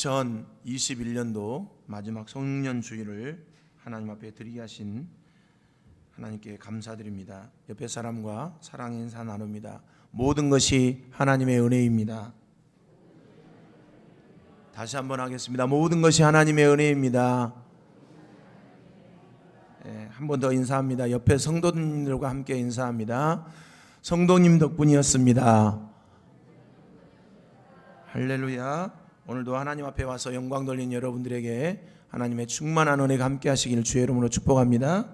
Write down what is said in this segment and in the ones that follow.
2021년도 마지막 성령 주일을 하나님 앞에 드리게 하신 하나님께 감사드립니다. 옆에 사람과 사랑 인사 나눕니다. 모든 것이 하나님의 은혜입니다. 다시 한번 하겠습니다. 모든 것이 하나님의 은혜입니다. 한 번 더 인사합니다. 옆에 성도님들과 함께 인사합니다. 성도님 덕분이었습니다. 할렐루야. 오늘도 하나님 앞에 와서 영광 돌린 여러분들에게 하나님의 충만한 은혜가 함께 하시기를 주의 이름으로 축복합니다.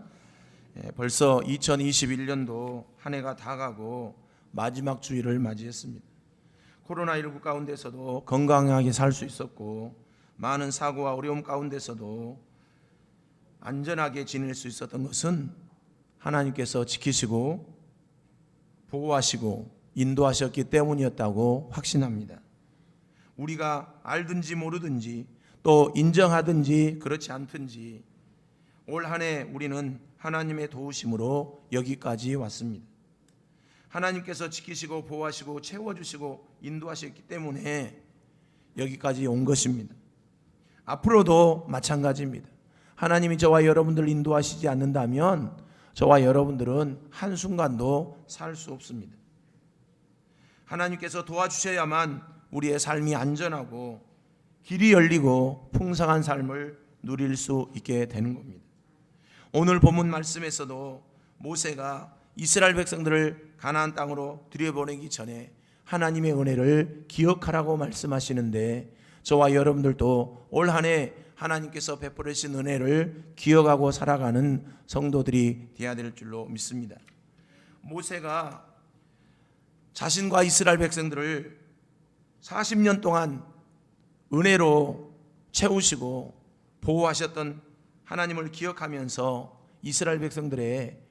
벌써 2021년도 한 해가 다 가고 마지막 주일을 맞이했습니다. 코로나19 가운데서도 건강하게 살 수 있었고 많은 사고와 어려움 가운데서도 안전하게 지낼 수 있었던 것은 하나님께서 지키시고 보호하시고 인도하셨기 때문이었다고 확신합니다. 우리가 알든지 모르든지 또 인정하든지 그렇지 않든지 올 한 해 우리는 하나님의 도우심으로 여기까지 왔습니다. 하나님께서 지키시고 보호하시고 채워주시고 인도하셨기 때문에 여기까지 온 것입니다. 앞으로도 마찬가지입니다. 하나님이 저와 여러분들을 인도하시지 않는다면 저와 여러분들은 한순간도 살 수 없습니다. 하나님께서 도와주셔야만 우리의 삶이 안전하고 길이 열리고 풍성한 삶을 누릴 수 있게 되는 겁니다. 오늘 본문 말씀에서도 모세가 이스라엘 백성들을 가나안 땅으로 들여보내기 전에 하나님의 은혜를 기억하라고 말씀하시는데 저와 여러분들도 올 한 해 하나님께서 베풀어 주신 은혜를 기억하고 살아가는 성도들이 되어야 될 줄로 믿습니다. 모세가 자신과 이스라엘 백성들을 40년 동안 은혜로 채우시고 보호하셨던 하나님을 기억하면서 이스라엘 백성들의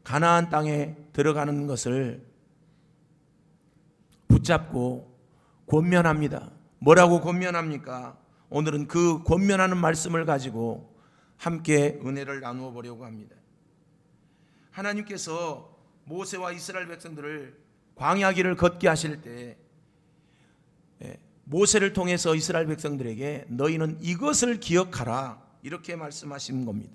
가나안 땅에 들어가는 것을 붙잡고 권면합니다. 뭐라고 권면합니까? 오늘은 그 권면하는 말씀을 가지고 함께 은혜를 나누어 보려고 합니다. 하나님께서 모세와 이스라엘 백성들을 광야 길을 걷게 하실 때 모세를 통해서 이스라엘 백성들에게 너희는 이것을 기억하라 이렇게 말씀하신 겁니다.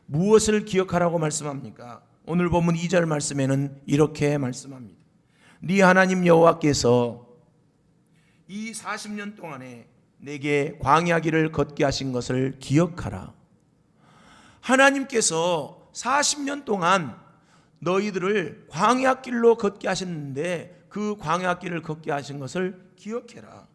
무엇을 기억하라고 말씀합니까? 오늘 본문 2절 말씀에는 이렇게 말씀합니다. 네 하나님 여호와께서 이 40년 동안에 내게 광야 길을 걷게 하신 것을 기억하라. 하나님께서 40년 동안 너희들을 광야 길로 걷게 하셨는데 그 광야 길을 걷게 하신 것을 기억해라.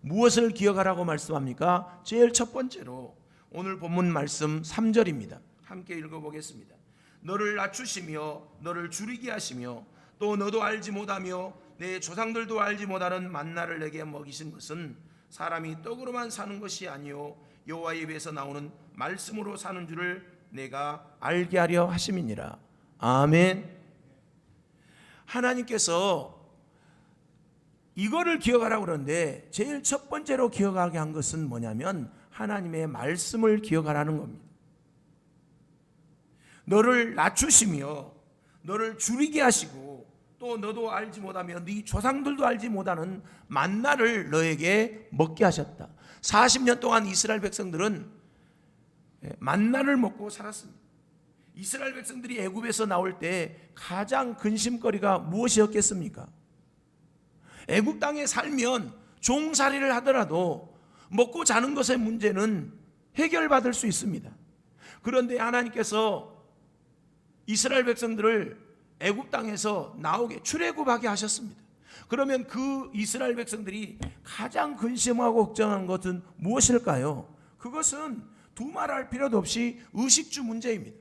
무엇을 기억하라고 말씀합니까? 제일 첫 번째로 오늘 본문 말씀 3절입니다. 함께 읽어보겠습니다. 너를 낮추시며 너를 줄이게 하시며 또 너도 알지 못하며 내 조상들도 알지 못하는 만나를 내게 먹이신 것은 사람이 떡으로만 사는 것이 아니요 여호와의 입에서 나오는 말씀으로 사는 줄을 내가 알게 하려 하심이니라. 아멘. 하나님께서 이거를 기억하라고 그러는데 제일 첫 번째로 기억하게 한 것은 뭐냐면 하나님의 말씀을 기억하라는 겁니다. 너를 낮추시며 너를 줄이게 하시고 또 너도 알지 못하며 네 조상들도 알지 못하는 만나를 너에게 먹게 하셨다. 40년 동안 이스라엘 백성들은 만나를 먹고 살았습니다. 이스라엘 백성들이 애굽에서 나올 때 가장 근심거리가 무엇이었겠습니까? 애굽 땅에 살면 종살이를 하더라도 먹고 자는 것의 문제는 해결받을 수 있습니다. 그런데 하나님께서 이스라엘 백성들을 애굽 땅에서 나오게 출애굽하게 하셨습니다. 그러면 그 이스라엘 백성들이 가장 근심하고 걱정한 것은 무엇일까요? 그것은 두말할 필요도 없이 의식주 문제입니다.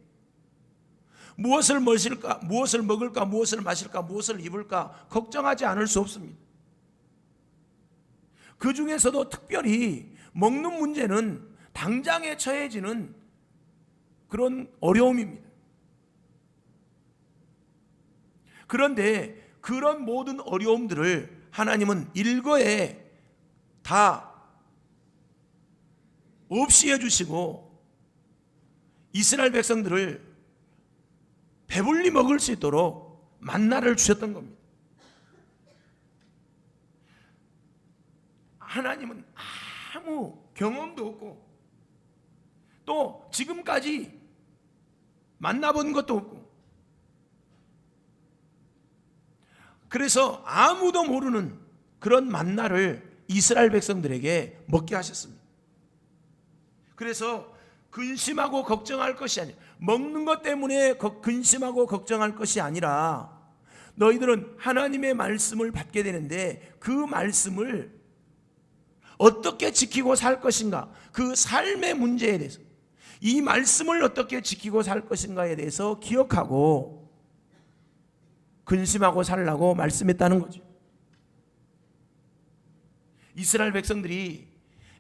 무엇을 마실까, 무엇을 먹을까, 무엇을 마실까, 무엇을 입을까 걱정하지 않을 수 없습니다. 그 중에서도 특별히 먹는 문제는 당장에 처해지는 그런 어려움입니다. 그런데 그런 모든 어려움들을 하나님은 일거에 다 없이 해주시고 이스라엘 백성들을 배불리 먹을 수 있도록 만나를 주셨던 겁니다. 하나님은 아무 경험도 없고 또 지금까지 만나본 것도 없고 그래서 아무도 모르는 그런 만나를 이스라엘 백성들에게 먹게 하셨습니다. 그래서 근심하고 걱정할 것이 아니라 먹는 것 때문에 근심하고 걱정할 것이 아니라 너희들은 하나님의 말씀을 받게 되는데 그 말씀을 어떻게 지키고 살 것인가, 그 삶의 문제에 대해서 이 말씀을 어떻게 지키고 살 것인가에 대해서 기억하고 근심하고 살라고 말씀했다는 거죠. 이스라엘 백성들이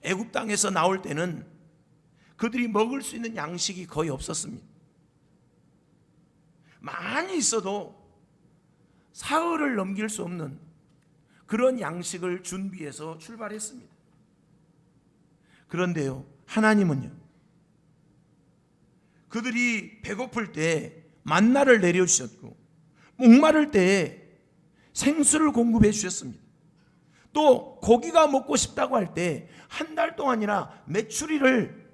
애굽 땅에서 나올 때는 그들이 먹을 수 있는 양식이 거의 없었습니다. 많이 있어도 사흘을 넘길 수 없는 그런 양식을 준비해서 출발했습니다. 그런데요, 하나님은요, 그들이 배고플 때 만나를 내려주셨고 목마를 때 생수를 공급해 주셨습니다. 또 고기가 먹고 싶다고 할 때 한 달 동안이나 메추리를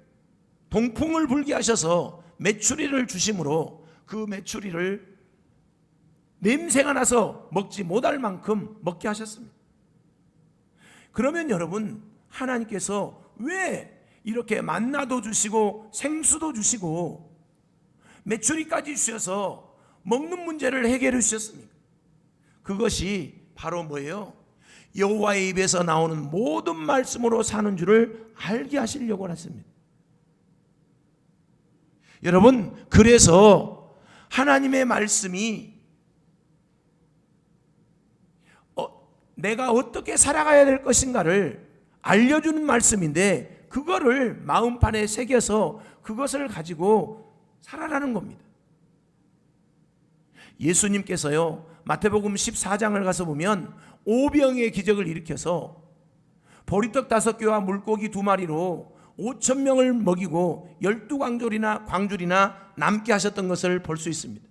동풍을 불게 하셔서 메추리를 주심으로 그 메추리를 냄새가 나서 먹지 못할 만큼 먹게 하셨습니다. 그러면 여러분, 하나님께서 왜 이렇게 만나도 주시고 생수도 주시고 메추리까지 주셔서 먹는 문제를 해결해 주셨습니까? 그것이 바로 뭐예요? 여호와의 입에서 나오는 모든 말씀으로 사는 줄을 알게 하시려고 하십니다. 여러분, 그래서 하나님의 말씀이 내가 어떻게 살아가야 될 것인가를 알려주는 말씀인데 그거를 마음판에 새겨서 그것을 가지고 살아라는 겁니다. 예수님께서요, 마태복음 14장을 가서 보면 오병의 기적을 일으켜서 보리떡 5개와 물고기 2마리로 5,000명을 먹이고 12광줄이나 남게 하셨던 것을 볼 수 있습니다.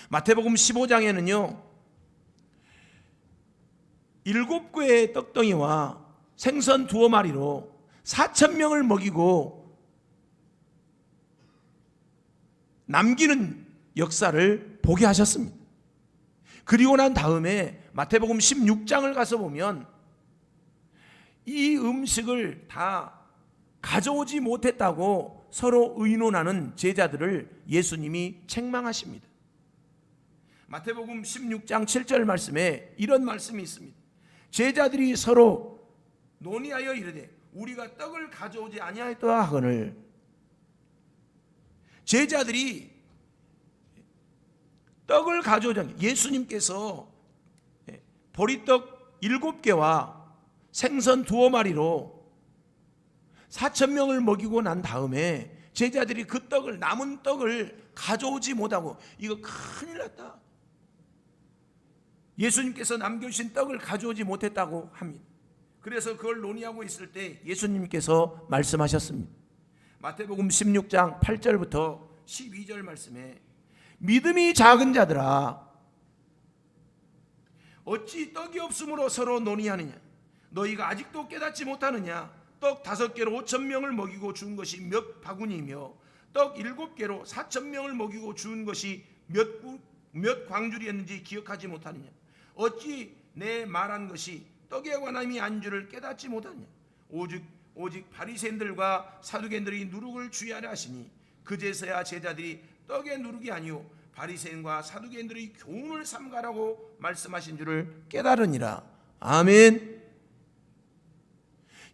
마태복음 15장에는요 7개의 떡덩이와 생선 2마리로 4,000명을 먹이고 남기는 역사를 보게 하셨습니다. 그리고 난 다음에 마태복음 16장을 가서 보면 이 음식을 다 가져오지 못했다고 서로 의논하는 제자들을 예수님이 책망하십니다. 마태복음 16장 7절 말씀에 이런 말씀이 있습니다. 제자들이 서로 논의하여 이르되 우리가 떡을 가져오지 아니하였다 하거늘. 제자들이 떡을 가져오지 않게, 예수님께서 보리떡 7개와 생선 2마리로 4,000명을 먹이고 난 다음에 제자들이 그 떡을, 남은 떡을 가져오지 못하고 이거 큰일 났다, 예수님께서 남겨주신 떡을 가져오지 못했다고 합니다. 그래서 그걸 논의하고 있을 때 예수님께서 말씀하셨습니다. 마태복음 16장 8절부터 12절 말씀에 믿음이 작은 자들아 어찌 떡이 없으므로 서로 논의하느냐, 너희가 아직도 깨닫지 못하느냐. 떡 5개로 5,000명을 먹이고 준 것이 몇 바구니이며 떡 7개로 4,000명을 먹이고 준 것이 몇 광줄이었는지 기억하지 못하느냐. 어찌 내 말한 것이 떡에 관함이 안주를 깨닫지 못하느냐. 오직 바리새인들과 사두개인들이 누룩을 주의하려 하시니 그제서야 제자들이 떡의 누룩이 아니요 바리새인과 사두개인들의 교훈을 삼가라고 말씀하신 줄을 깨달으니라. 아멘.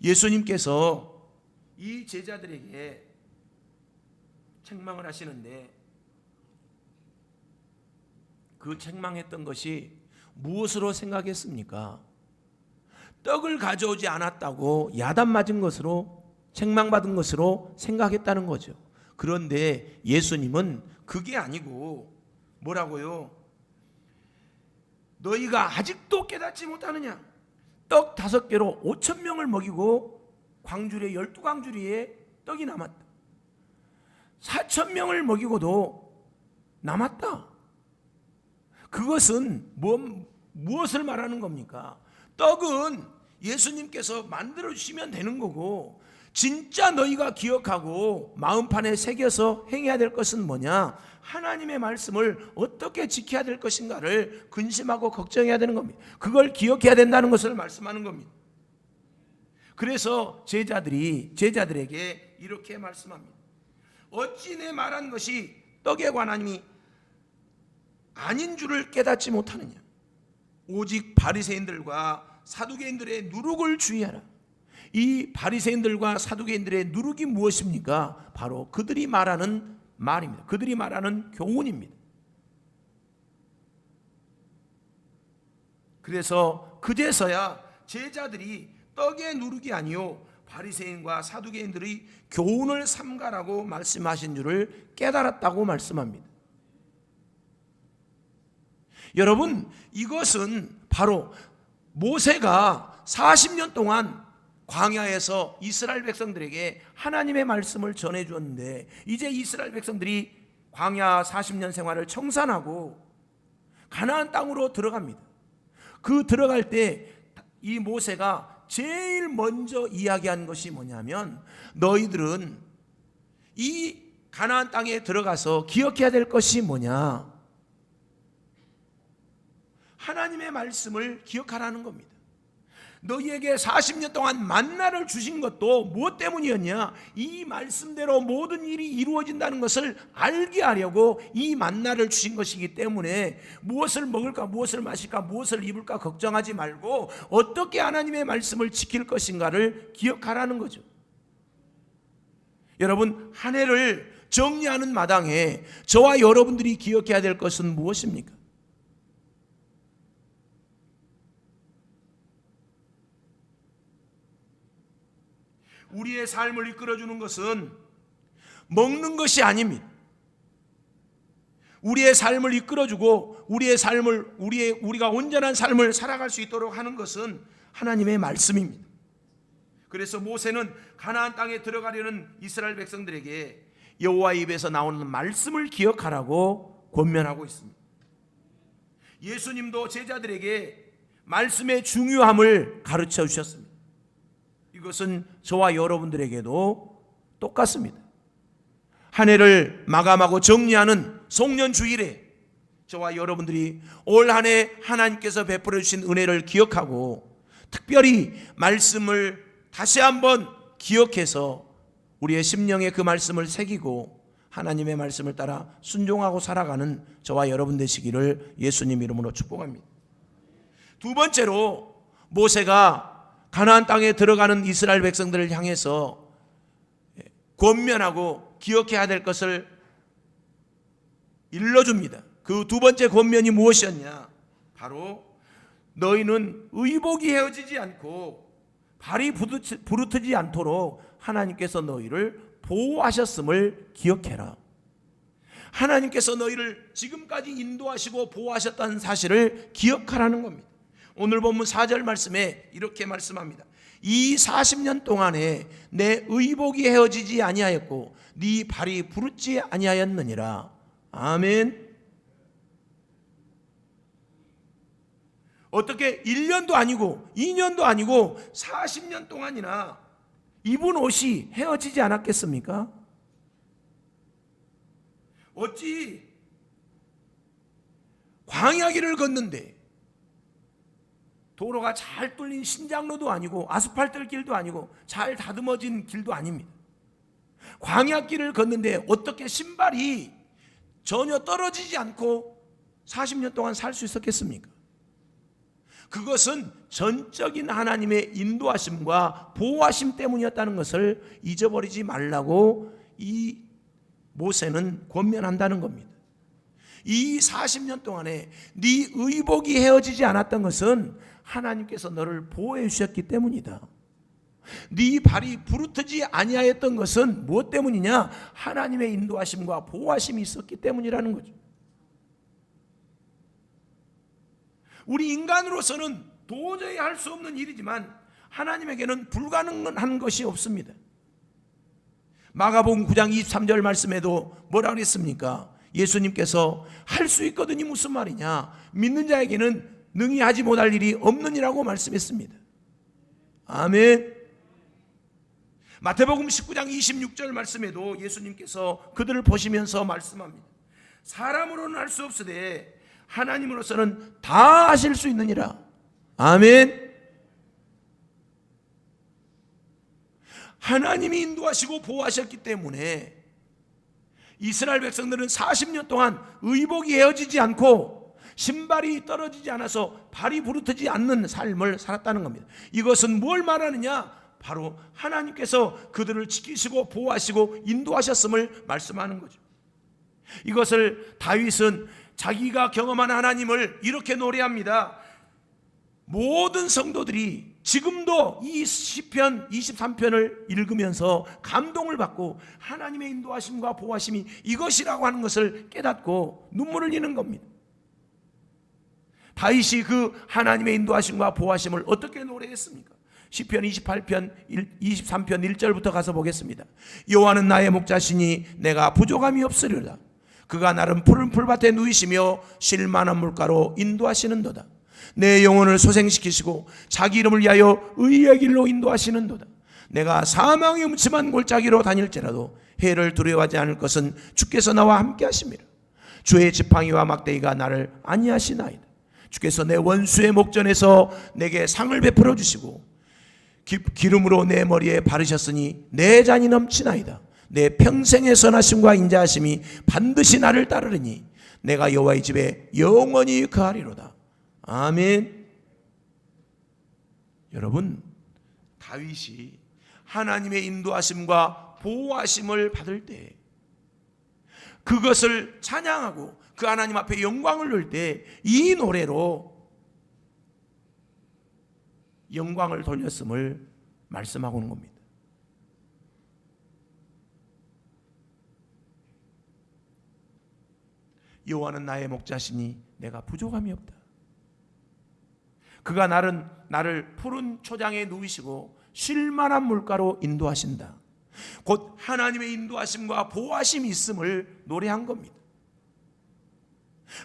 예수님께서 이 제자들에게 책망을 하시는데 그 책망했던 것이 무엇으로 생각했습니까? 떡을 가져오지 않았다고 야단 맞은 것으로, 책망받은 것으로 생각했다는 거죠. 그런데 예수님은 그게 아니고 뭐라고요? 너희가 아직도 깨닫지 못하느냐. 떡 5개로 5,000명을 먹이고 광주리에 12광주리에 떡이 남았다. 4,000명을 먹이고도 남았다. 그것은 무엇을 말하는 겁니까? 떡은 예수님께서 만들어 주시면 되는 거고 진짜 너희가 기억하고 마음판에 새겨서 행해야 될 것은 뭐냐? 하나님의 말씀을 어떻게 지켜야 될 것인가를 근심하고 걱정해야 되는 겁니다. 그걸 기억해야 된다는 것을 말씀하는 겁니다. 그래서 제자들에게 이렇게 말씀합니다. 어찌 내 말한 것이 떡에 관함이 아닌 줄을 깨닫지 못하느냐? 오직 바리새인들과 사두개인들의 누룩을 주의하라. 이 바리새인들과 사두개인들의 누룩이 무엇입니까? 바로 그들이 말하는 말입니다. 그들이 말하는 교훈입니다. 그래서 그제서야 제자들이 떡의 누룩이 아니요 바리새인과 사두개인들의 교훈을 삼가라고 말씀하신 줄을 깨달았다고 말씀합니다. 여러분, 이것은 바로 모세가 40년 동안 광야에서 이스라엘 백성들에게 하나님의 말씀을 전해주었는데, 이제 이스라엘 백성들이 광야 40년 생활을 청산하고 가나안 땅으로 들어갑니다. 그 들어갈 때 이 모세가 제일 먼저 이야기한 것이 뭐냐면, 너희들은 이 가나안 땅에 들어가서 기억해야 될 것이 뭐냐? 하나님의 말씀을 기억하라는 겁니다. 너희에게 40년 동안 만나를 주신 것도 무엇 때문이었냐? 이 말씀대로 모든 일이 이루어진다는 것을 알게 하려고 이 만나를 주신 것이기 때문에 무엇을 먹을까, 무엇을 마실까, 무엇을 입을까 걱정하지 말고 어떻게 하나님의 말씀을 지킬 것인가를 기억하라는 거죠. 여러분, 한 해를 정리하는 마당에 저와 여러분들이 기억해야 될 것은 무엇입니까? 우리의 삶을 이끌어주는 것은 먹는 것이 아닙니다. 우리의 삶을 이끌어주고 우리가 온전한 삶을 살아갈 수 있도록 하는 것은 하나님의 말씀입니다. 그래서 모세는 가나안 땅에 들어가려는 이스라엘 백성들에게 여호와의 입에서 나오는 말씀을 기억하라고 권면하고 있습니다. 예수님도 제자들에게 말씀의 중요함을 가르쳐 주셨습니다. 이것은 저와 여러분들에게도 똑같습니다. 한 해를 마감하고 정리하는 송년주일에 저와 여러분들이 올 한 해 하나님께서 베풀어 주신 은혜를 기억하고 특별히 말씀을 다시 한번 기억해서 우리의 심령에 그 말씀을 새기고 하나님의 말씀을 따라 순종하고 살아가는 저와 여러분 되시기를 예수님 이름으로 축복합니다. 두 번째로, 모세가 가나안 땅에 들어가는 이스라엘 백성들을 향해서 권면하고 기억해야 될 것을 일러줍니다. 그 두 번째 권면이 무엇이었냐? 바로 너희는 의복이 헤어지지 않고 발이 부르트지 않도록 하나님께서 너희를 보호하셨음을 기억해라. 하나님께서 너희를 지금까지 인도하시고 보호하셨다는 사실을 기억하라는 겁니다. 오늘 본문 4절 말씀에 이렇게 말씀합니다. 이 40년 동안에 내 의복이 헤어지지 아니하였고 네 발이 부르지 아니하였느니라. 아멘. 어떻게 1년도 아니고 2년도 아니고 40년 동안이나 입은 옷이 헤어지지 않았겠습니까? 어찌 광야길을 걷는데 도로가 잘 뚫린 신장로도 아니고 아스팔트 길도 아니고 잘 다듬어진 길도 아닙니다. 광야길을 걷는데 어떻게 신발이 전혀 떨어지지 않고 40년 동안 살 수 있었겠습니까? 그것은 전적인 하나님의 인도하심과 보호하심 때문이었다는 것을 잊어버리지 말라고 이 모세는 권면한다는 겁니다. 이 40년 동안에 네 의복이 헤어지지 않았던 것은 하나님께서 너를 보호해 주셨기 때문이다. 네 발이 부르트지 아니하였던 것은 무엇 때문이냐? 하나님의 인도하심과 보호하심이 있었기 때문이라는 거죠. 우리 인간으로서는 도저히 할 수 없는 일이지만 하나님에게는 불가능한 것이 없습니다. 마가복음 9장 23절 말씀에도 뭐라 그랬습니까? 예수님께서 할 수 있거든이 무슨 말이냐? 믿는 자에게는 능히 하지 못할 일이 없느니라고 말씀했습니다. 아멘. 마태복음 19장 26절 말씀에도 예수님께서 그들을 보시면서 말씀합니다. 사람으로는 할 수 없으되 하나님으로서는 다 하실 수 있느니라. 아멘. 하나님이 인도하시고 보호하셨기 때문에 이스라엘 백성들은 40년 동안 의복이 헤어지지 않고 신발이 떨어지지 않아서 발이 부르트지 않는 삶을 살았다는 겁니다. 이것은 뭘 말하느냐? 바로 하나님께서 그들을 지키시고 보호하시고 인도하셨음을 말씀하는 거죠. 이것을 다윗은 자기가 경험한 하나님을 이렇게 노래합니다. 모든 성도들이 지금도 이 시편 23편을 읽으면서 감동을 받고 하나님의 인도하심과 보호하심이 이것이라고 하는 것을 깨닫고 눈물을 흘리는 겁니다. 다윗이 그 하나님의 인도하심과 보호하심을 어떻게 노래했습니까? 시편 23편 1절부터 가서 보겠습니다. 여호와는 나의 목자시니 내가 부족함이 없으리로다. 그가 나를 푸른 풀밭에 누이시며 쉴 만한 물가로 인도하시는도다. 내 영혼을 소생시키시고 자기 이름을 위하여 의의 길로 인도하시는도다. 내가 사망의 음침한 골짜기로 다닐지라도 해를 두려워하지 않을 것은 주께서 나와 함께 하심이라. 주의 지팡이와 막대기가 나를 안위하시나이다. 주께서 내 원수의 목전에서 내게 상을 베풀어 주시고 기름으로 내 머리에 바르셨으니 내 잔이 넘치나이다. 내 평생의 선하심과 인자하심이 반드시 나를 따르리니 내가 여호와의 집에 영원히 거하리로다. 아멘. 여러분, 다윗이 하나님의 인도하심과 보호하심을 받을 때 그것을 찬양하고 그 하나님 앞에 영광을 돌릴 때 이 노래로 영광을 돌렸음을 말씀하고 있는 겁니다. 여호와는 나의 목자시니 내가 부족함이 없다. 그가 나를 푸른 초장에 누이시고 쉴 만한 물가로 인도하신다. 곧 하나님의 인도하심과 보호하심이 있음을 노래한 겁니다.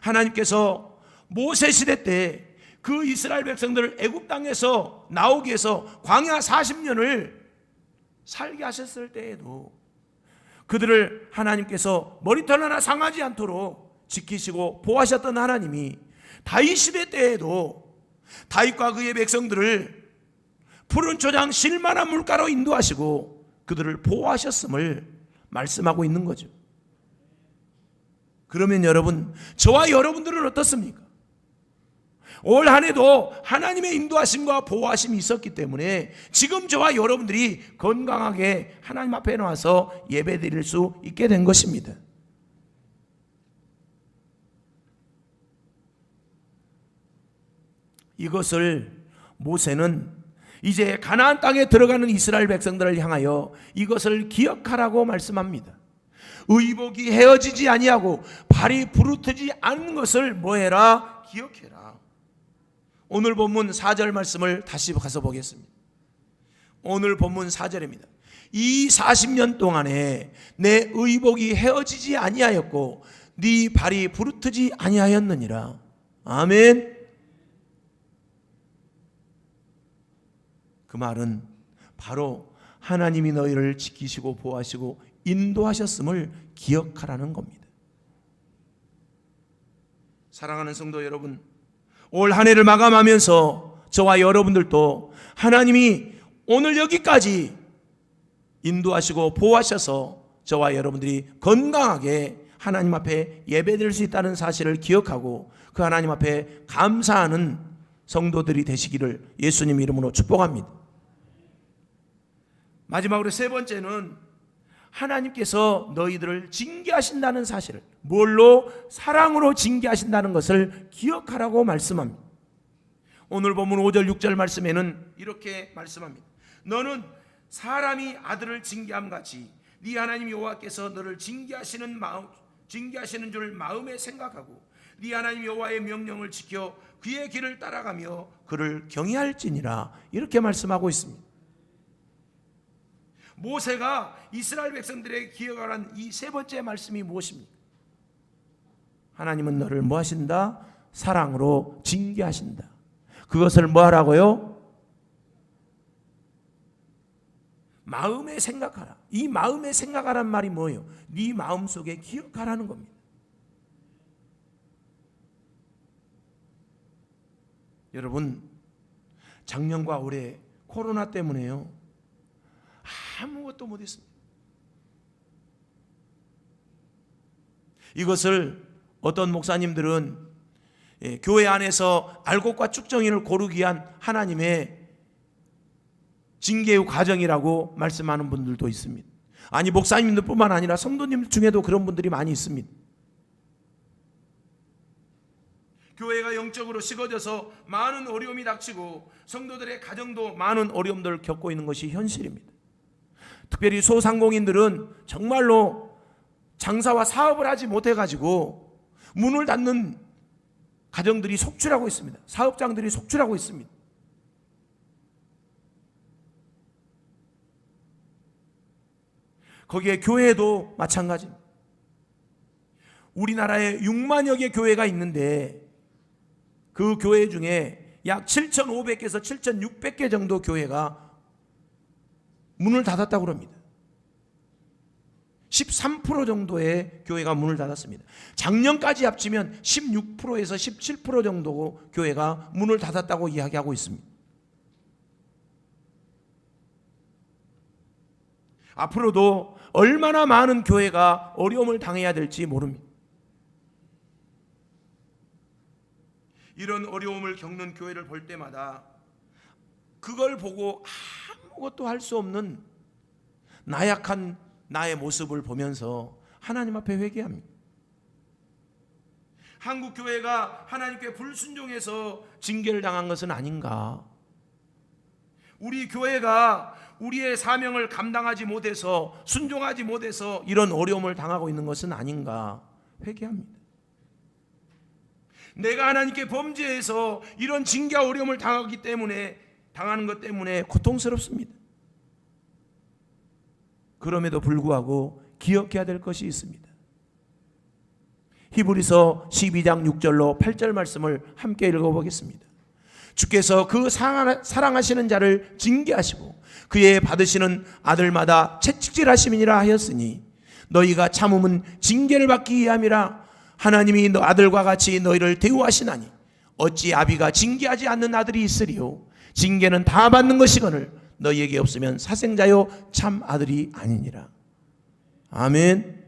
하나님께서 모세 시대 때 그 이스라엘 백성들을 애굽 땅에서 나오게 해서 광야 40년을 살게 하셨을 때에도 그들을 하나님께서 머리털 하나 상하지 않도록 지키시고 보호하셨던 하나님이 다윗 시대 때에도 다윗과 그의 백성들을 푸른 초장 쉴 만한 물가로 인도하시고 그들을 보호하셨음을 말씀하고 있는 거죠. 그러면 여러분, 저와 여러분들은 어떻습니까? 올 한 해도 하나님의 인도하심과 보호하심이 있었기 때문에 지금 저와 여러분들이 건강하게 하나님 앞에 나와서 예배 드릴 수 있게 된 것입니다. 이것을 모세는 이제 가나안 땅에 들어가는 이스라엘 백성들을 향하여 이것을 기억하라고 말씀합니다. 의복이 헤어지지 아니하고 발이 부르트지 않는 것을 뭐해라? 기억해라. 오늘 본문 4절 말씀을 다시 가서 보겠습니다. 오늘 본문 4절입니다. 이 40년 동안에 내 의복이 헤어지지 아니하였고 네 발이 부르트지 아니하였느니라. 아멘. 그 말은 바로 하나님이 너희를 지키시고 보호하시고 인도하셨음을 기억하라는 겁니다. 사랑하는 성도 여러분, 올 한 해를 마감하면서 저와 여러분들도 하나님이 오늘 여기까지 인도하시고 보호하셔서 저와 여러분들이 건강하게 하나님 앞에 예배드릴 수 있다는 사실을 기억하고 그 하나님 앞에 감사하는 성도들이 되시기를 예수님 이름으로 축복합니다. 마지막으로 세 번째는 하나님께서 너희들을 징계하신다는 사실을, 뭘로? 사랑으로 징계하신다는 것을 기억하라고 말씀합니다. 오늘 본문 5절 6절 말씀에는 이렇게 말씀합니다. 너는 사람이 아들을 징계함 같이 네 하나님 여호와께서 너를 징계하시는 줄 마음에 생각하고 네 하나님 여호와의 명령을 지켜 그의 길을 따라가며 그를 경외할지니라. 이렇게 말씀하고 있습니다. 모세가 이스라엘 백성들에게 기억하라는 이 세 번째 말씀이 무엇입니까? 하나님은 너를 뭐 하신다? 사랑으로 징계하신다. 그것을 뭐 하라고요? 마음에 생각하라. 이 마음에 생각하란 말이 뭐예요? 네 마음속에 기억하라는 겁니다. 여러분, 작년과 올해 코로나 때문에요, 아무것도 못했습니다. 이것을 어떤 목사님들은 교회 안에서 알곡과 쭉정이를 고르기 위한 하나님의 징계의 과정이라고 말씀하는 분들도 있습니다. 아니, 목사님들 뿐만 아니라 성도님 중에도 그런 분들이 많이 있습니다. 교회가 영적으로 식어져서 많은 어려움이 닥치고 성도들의 가정도 많은 어려움들을 겪고 있는 것이 현실입니다. 특별히 소상공인들은 정말로 장사와 사업을 하지 못해가지고 문을 닫는 가정들이 속출하고 있습니다. 사업장들이 속출하고 있습니다. 거기에 교회도 마찬가지입니다. 우리나라에 6만여 개 교회가 있는데 그 교회 중에 약 7,500개에서 7,600개 정도 교회가 문을 닫았다고 합니다. 13% 정도의 교회가 문을 닫았습니다. 작년까지 합치면 16%에서 17% 정도 교회가 문을 닫았다고 이야기하고 있습니다. 앞으로도 얼마나 많은 교회가 어려움을 당해야 될지 모릅니다. 이런 어려움을 겪는 교회를 볼 때마다 그걸 보고 아무것도 할 수 없는 나약한 나의 모습을 보면서 하나님 앞에 회개합니다. 한국 교회가 하나님께 불순종해서 징계를 당한 것은 아닌가? 우리 교회가 우리의 사명을 감당하지 못해서, 순종하지 못해서 이런 어려움을 당하고 있는 것은 아닌가? 회개합니다. 내가 하나님께 범죄해서 이런 징계와 어려움을 당하는 것 때문에 고통스럽습니다. 그럼에도 불구하고 기억해야 될 것이 있습니다. 히브리서 12장 6절로 8절 말씀을 함께 읽어보겠습니다. 주께서 그 사랑하시는 자를 징계하시고 그의 받으시는 아들마다 채찍질하심이니라 하였으니 너희가 참음은 징계를 받기 위함이라. 하나님이 너 아들과 같이 너희를 대우하시나니 어찌 아비가 징계하지 않는 아들이 있으리요. 징계는 다 받는 것이거늘 너희에게 없으면 사생자요 참 아들이 아니니라. 아멘.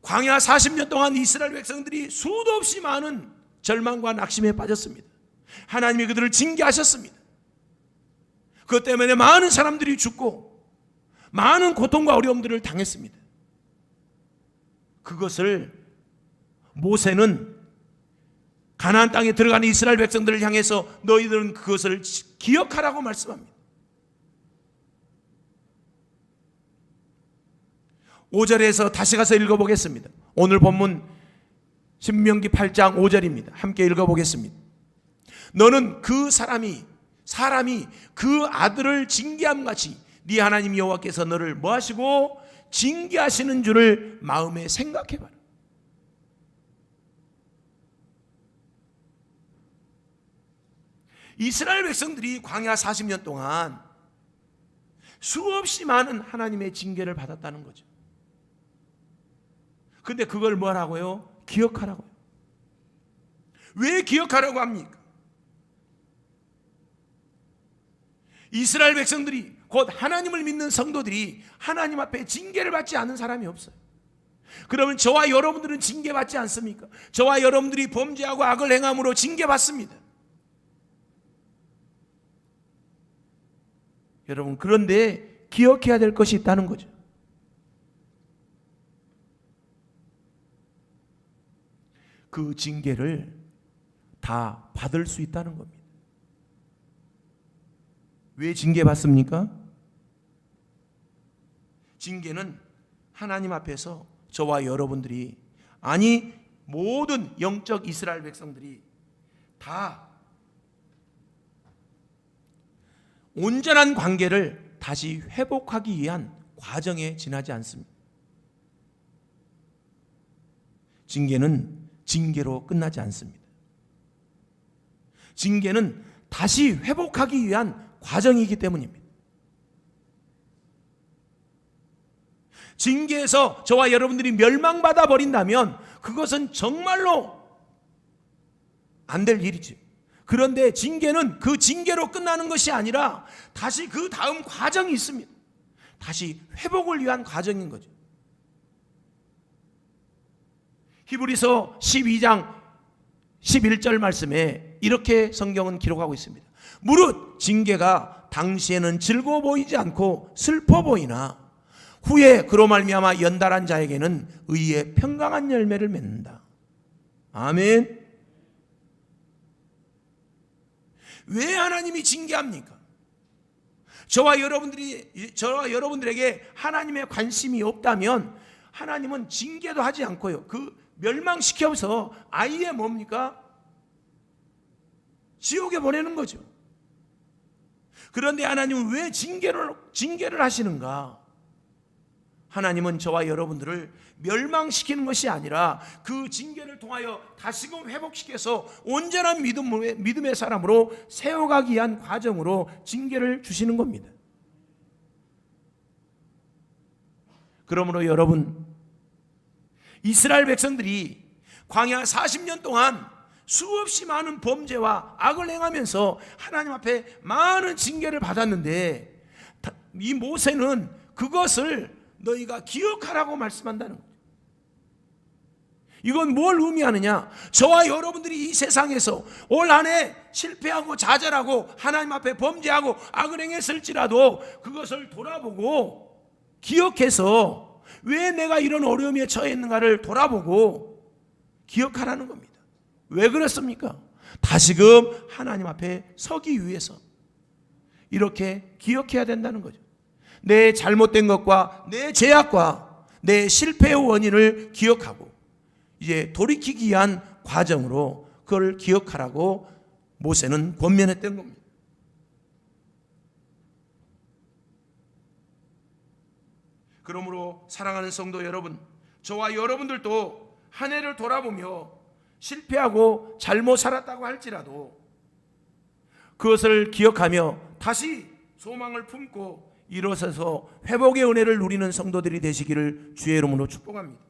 광야 40년 동안 이스라엘 백성들이 수도 없이 많은 절망과 낙심에 빠졌습니다. 하나님이 그들을 징계하셨습니다. 그것 때문에 많은 사람들이 죽고 많은 고통과 어려움들을 당했습니다. 그것을 모세는 가나안 땅에 들어가는 이스라엘 백성들을 향해서 너희들은 그것을 기억하라고 말씀합니다. 5절에서 다시 가서 읽어보겠습니다. 오늘 본문 신명기 8장 5절입니다. 함께 읽어보겠습니다. 너는 그 사람이 그 아들을 징계함같이 네 하나님 여호와께서 너를 뭐하시고 징계하시는 줄을 마음에 생각해봐라. 이스라엘 백성들이 광야 40년 동안 수없이 많은 하나님의 징계를 받았다는 거죠. 근데 그걸 뭐라고요? 기억하라고요. 왜 기억하라고 합니까? 이스라엘 백성들이, 곧 하나님을 믿는 성도들이 하나님 앞에 징계를 받지 않은 사람이 없어요. 그러면 저와 여러분들은 징계받지 않습니까? 저와 여러분들이 범죄하고 악을 행함으로 징계받습니다. 여러분, 그런데 기억해야 될 것이 있다는 거죠. 그 징계를 다 받을 수 있다는 겁니다. 왜 징계받습니까? 징계는 하나님 앞에서 저와 여러분들이, 아니 모든 영적 이스라엘 백성들이 다 온전한 관계를 다시 회복하기 위한 과정에 지나지 않습니다. 징계는 징계로 끝나지 않습니다. 징계는 다시 회복하기 위한 과정이기 때문입니다. 징계에서 저와 여러분들이 멸망받아 버린다면 그것은 정말로 안 될 일이지. 그런데 징계는 그 징계로 끝나는 것이 아니라 다시 그 다음 과정이 있습니다. 다시 회복을 위한 과정인 거죠. 히브리서 12장 11절 말씀에 이렇게 성경은 기록하고 있습니다. 무릇 징계가 당시에는 즐거워 보이지 않고 슬퍼 보이나 후에 그로 말미암아 연달한 자에게는 의의 평강한 열매를 맺는다. 아멘. 왜 하나님이 징계합니까? 저와 여러분들에게 하나님의 관심이 없다면 하나님은 징계도 하지 않고요, 그 멸망시켜서 아예 뭡니까? 지옥에 보내는 거죠. 그런데 하나님은 왜 징계를 하시는가? 하나님은 저와 여러분들을 멸망시키는 것이 아니라 그 징계를 통하여 다시금 회복시켜서 온전한 믿음의 사람으로 세워가기 위한 과정으로 징계를 주시는 겁니다. 그러므로 여러분, 이스라엘 백성들이 광야 40년 동안 수없이 많은 범죄와 악을 행하면서 하나님 앞에 많은 징계를 받았는데 이 모세는 그것을 너희가 기억하라고 말씀한다는 거예요. 이건 뭘 의미하느냐? 저와 여러분들이 이 세상에서 올 한 해 실패하고 좌절하고 하나님 앞에 범죄하고 악을 행했을지라도 그것을 돌아보고 기억해서 왜 내가 이런 어려움에 처했는가를 돌아보고 기억하라는 겁니다. 왜 그렇습니까? 다시금 하나님 앞에 서기 위해서 이렇게 기억해야 된다는 거죠. 내 잘못된 것과 내 죄악과 내 실패의 원인을 기억하고 이제 돌이키기 위한 과정으로 그걸 기억하라고 모세는 권면했던 겁니다. 그러므로 사랑하는 성도 여러분, 저와 여러분들도 한 해를 돌아보며 실패하고 잘못 살았다고 할지라도 그것을 기억하며 다시 소망을 품고 일어서서 회복의 은혜를 누리는 성도들이 되시기를 주의 이름으로 축복합니다.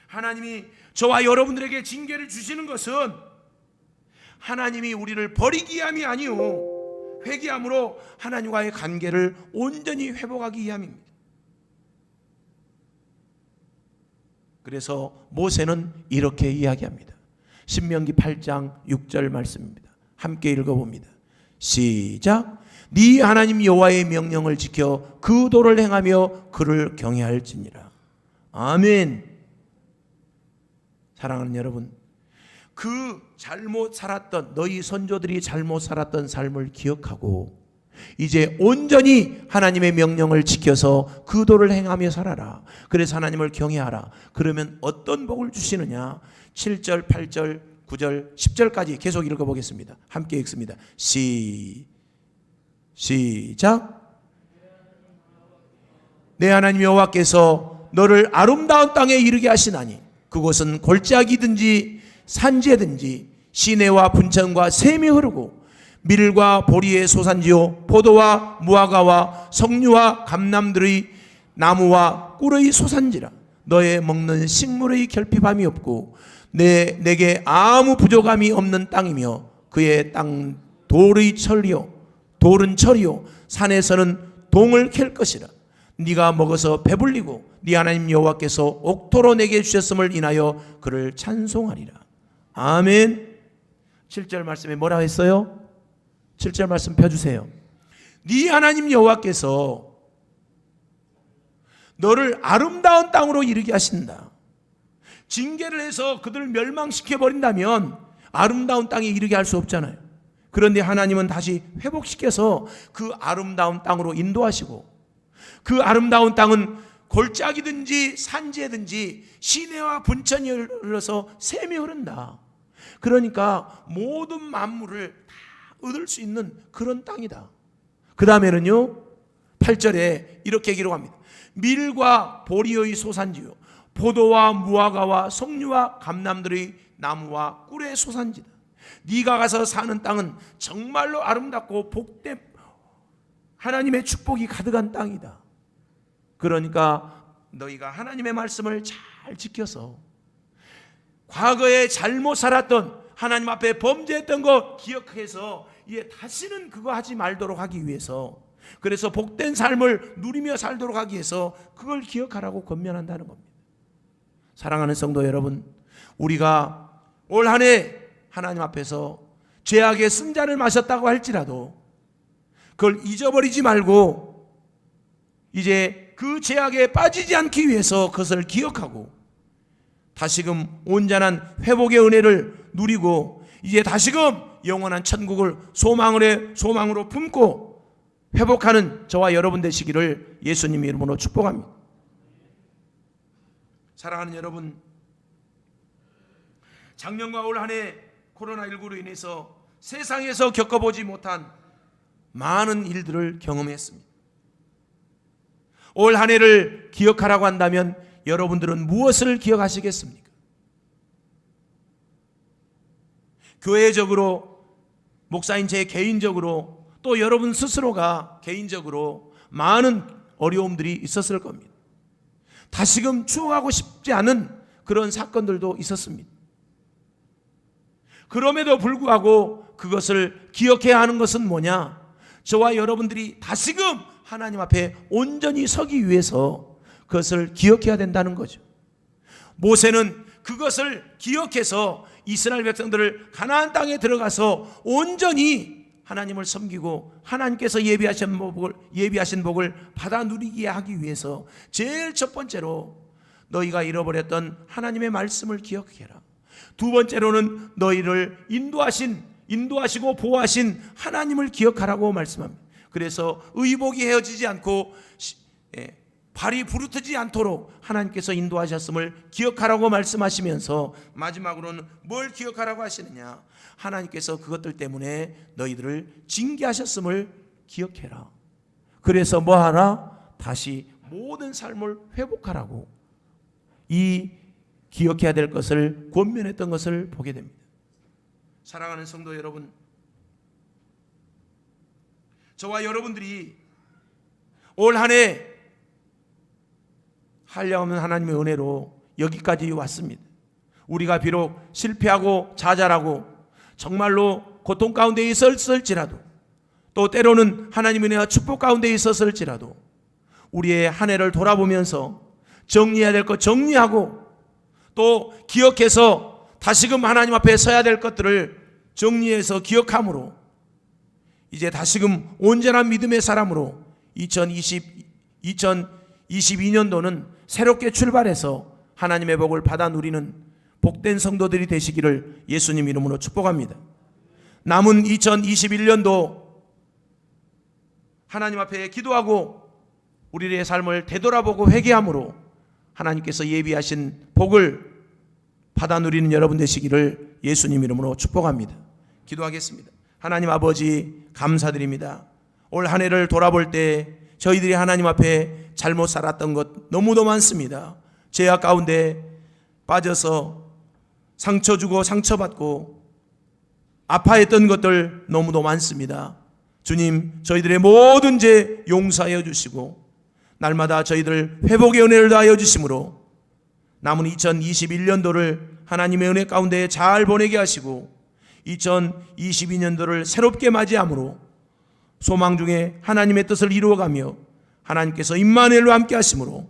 하나님이 저와 여러분들에게 징계를 주시는 것은 하나님이 우리를 버리기 위함이 아니요 회개함으로 하나님과의 관계를 온전히 회복하기 위함입니다. 그래서 모세는 이렇게 이야기합니다. 신명기 8장 6절 말씀입니다. 함께 읽어봅니다. 시작. 네 하나님 여호와의 명령을 지켜 그 도를 행하며 그를 경외할지니라. 아멘. 사랑하는 여러분, 그 잘못 살았던 너희 선조들이 잘못 살았던 삶을 기억하고 이제 온전히 하나님의 명령을 지켜서 그 도를 행하며 살아라. 그래서 하나님을 경외하라. 그러면 어떤 복을 주시느냐? 7절, 8절, 9절, 10절까지 계속 읽어보겠습니다. 함께 읽습니다. 시작. 내 하나님 여호와께서 너를 아름다운 땅에 이르게 하시나니 그곳은 골짜기든지 산지든지 시내와 분천과 샘이 흐르고 밀과 보리의 소산지요 포도와 무화과와 석류와 감람들의 나무와 꿀의 소산지라. 너의 먹는 식물의 결핍함이 없고 내게 아무 부족함이 없는 땅이며 그의 땅 돌은 철이요 산에서는 동을 캘 것이라. 네가 먹어서 배불리고 네 하나님 여호와께서 옥토로 내게 주셨음을 인하여 그를 찬송하리라. 아멘. 7절 말씀에 뭐라 했어요? 7절 말씀 펴주세요. 네 하나님 여호와께서 너를 아름다운 땅으로 이르게 하신다. 징계를 해서 그들을 멸망시켜버린다면 아름다운 땅에 이르게 할 수 없잖아요. 그런데 하나님은 다시 회복시켜서 그 아름다운 땅으로 인도하시고 그 아름다운 땅은 골짜기든지 산지든지 시내와 분천이 흘러서 샘이 흐른다. 그러니까 모든 만물을 다 얻을 수 있는 그런 땅이다. 그 다음에는요 8절에 이렇게 기록합니다. 밀과 보리의 소산지요 포도와 무화과와 석류와 감람들의 나무와 꿀의 소산지다. 네가 가서 사는 땅은 정말로 아름답고 복된 하나님의 축복이 가득한 땅이다. 그러니까 너희가 하나님의 말씀을 잘 지켜서 과거에 잘못 살았던, 하나님 앞에 범죄했던 것 기억해서 이제 다시는 그거 하지 말도록 하기 위해서, 그래서 복된 삶을 누리며 살도록 하기 위해서 그걸 기억하라고 권면한다는 겁니다. 사랑하는 성도 여러분, 우리가 올 한 해 하나님 앞에서 죄악의 쓴잔을 마셨다고 할지라도 그걸 잊어버리지 말고 이제 그 죄악에 빠지지 않기 위해서 그것을 기억하고 다시금 온전한 회복의 은혜를 누리고 이제 다시금 영원한 천국을 소망으로 품고 회복하는 저와 여러분 되시기를 예수님 이름으로 축복합니다. 사랑하는 여러분, 작년과 올 한 해 코로나19로 인해서 세상에서 겪어보지 못한 많은 일들을 경험했습니다. 올 한 해를 기억하라고 한다면 여러분들은 무엇을 기억하시겠습니까? 교회적으로, 목사인 제 개인적으로, 또 여러분 스스로가 개인적으로 많은 어려움들이 있었을 겁니다. 다시금 추억하고 싶지 않은 그런 사건들도 있었습니다. 그럼에도 불구하고 그것을 기억해야 하는 것은 뭐냐? 저와 여러분들이 다시금 하나님 앞에 온전히 서기 위해서 그것을 기억해야 된다는 거죠. 모세는 그것을 기억해서 이스라엘 백성들을 가나안 땅에 들어가서 온전히 하나님을 섬기고 하나님께서 예비하신 복을 받아 누리게 하기 위해서 제일 첫 번째로 너희가 잃어버렸던 하나님의 말씀을 기억해라. 두 번째로는 너희를 인도하시고 보호하신 하나님을 기억하라고 말씀합니다. 그래서 의복이 헤어지지 않고 발이 부르트지 않도록 하나님께서 인도하셨음을 기억하라고 말씀하시면서 마지막으로는 뭘 기억하라고 하시느냐? 하나님께서 그것들 때문에 너희들을 징계하셨음을 기억해라. 그래서 뭐하라? 다시 모든 삶을 회복하라고 이 기억해야 될 것을 권면했던 것을 보게 됩니다. 사랑하는 성도 여러분, 저와 여러분들이 올 한 해 한량없는 하나님의 은혜로 여기까지 왔습니다. 우리가 비록 실패하고 좌절하고 정말로 고통 가운데 있었을지라도, 또 때로는 하나님의 은혜와 축복 가운데 있었을지라도 우리의 한 해를 돌아보면서 정리해야 될 것 정리하고 또 기억해서 다시금 하나님 앞에 서야 될 것들을 정리해서 기억함으로 이제 다시금 온전한 믿음의 사람으로 2022년도는 새롭게 출발해서 하나님의 복을 받아 누리는 복된 성도들이 되시기를 예수님 이름으로 축복합니다. 남은 2021년도 하나님 앞에 기도하고 우리의 삶을 되돌아보고 회개함으로 하나님께서 예비하신 복을 받아 누리는 여러분 되시기를 예수님 이름으로 축복합니다. 기도하겠습니다. 하나님 아버지, 감사드립니다. 올 한 해를 돌아볼 때 저희들이 하나님 앞에 잘못 살았던 것 너무도 많습니다. 죄악 가운데 빠져서 상처 주고 상처받고 아파했던 것들 너무도 많습니다. 주님, 저희들의 모든 죄 용서하여 주시고 날마다 저희들 회복의 은혜를 다하여 주심으로 남은 2021년도를 하나님의 은혜 가운데 잘 보내게 하시고 2022년도를 새롭게 맞이함으로 소망 중에 하나님의 뜻을 이루어가며 하나님께서 임마누엘로 함께 하심으로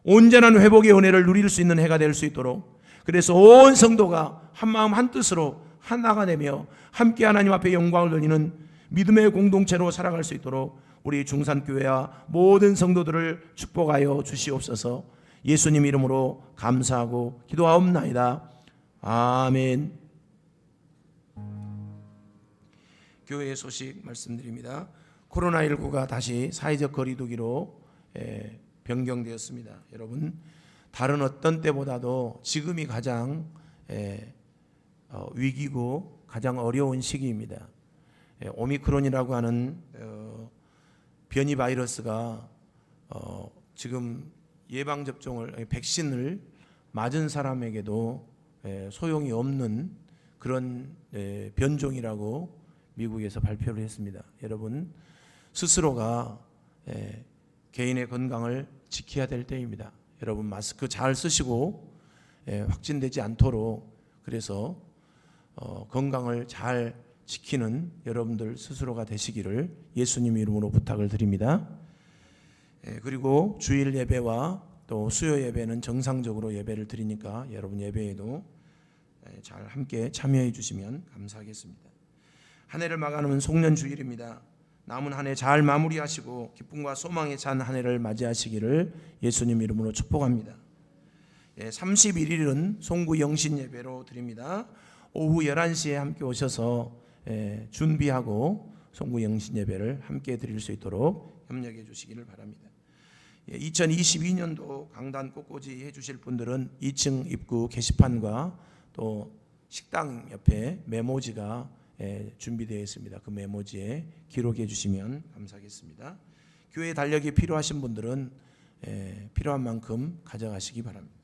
온전한 회복의 은혜를 누릴 수 있는 해가 될 수 있도록, 그래서 온 성도가 한마음 한뜻으로 하나가 되며 함께 하나님 앞에 영광을 돌리는 믿음의 공동체로 살아갈 수 있도록 우리 중산교회와 모든 성도들을 축복하여 주시옵소서. 예수님 이름으로 감사하고 기도하옵나이다. 아멘. 교회의 소식 말씀드립니다. 코로나19가 다시 사회적 거리두기로 변경되었습니다. 여러분, 다른 어떤 때보다도 지금이 가장 위기고 가장 어려운 시기입니다. 오미크론이라고 하는 변이 바이러스가 지금 예방접종을, 백신을 맞은 사람에게도 소용이 없는 그런 변종이라고 미국에서 발표를 했습니다. 여러분, 스스로가 개인의 건강을 지켜야 될 때입니다. 여러분 마스크 잘 쓰시고 확진되지 않도록 그래서 건강을 잘 지키는 여러분들 스스로가 되시기를 예수님 이름으로 부탁을 드립니다. 그리고 주일 예배와 또 수요 예배는 정상적으로 예배를 드리니까 여러분 예배에도 잘 함께 참여해 주시면 감사하겠습니다. 한 해를 마감하는 송년 주일입니다. 남은 한 해 잘 마무리하시고 기쁨과 소망에 찬 한 해를 맞이하시기를 예수님 이름으로 축복합니다. 31일은 송구 영신 예배로 드립니다. 오후 11시에 함께 오셔서 준비하고 송구 영신 예배를 함께 드릴 수 있도록 협력해 주시기를 바랍니다. 2022년도 강단 꽃꽂이 해주실 분들은 2층 입구 게시판과 또 식당 옆에 메모지가 준비되어 있습니다. 그 메모지에 기록해 주시면 감사하겠습니다. 교회 달력이 필요하신 분들은 필요한 만큼 가져가시기 바랍니다.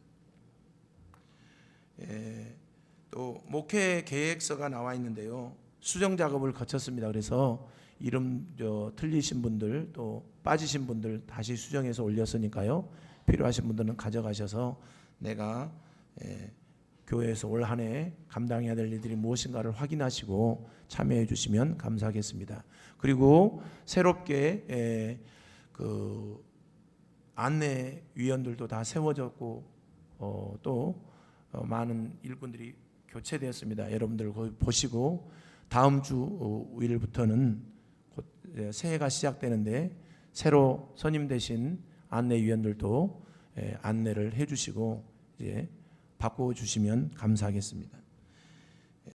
또 목회 계획서가 나와 있는데요. 수정 작업을 거쳤습니다. 그래서 이름 틀리신 분들 또 빠지신 분들 다시 수정해서 올렸으니까요. 필요하신 분들은 가져가셔서 내가 교회에서 올 한 해 감당해야 될 일들이 무엇인가를 확인하시고 참여해 주시면 감사하겠습니다. 그리고 새롭게 그 안내위원들도 다 세워졌고 또 많은 일꾼들이 교체되었습니다. 여러분들 보시고 다음 주 일부터는 곧 새해가 시작되는데 새로 선임되신 안내위원들도 안내를 해주시고 이제 바꿔주시면 감사하겠습니다.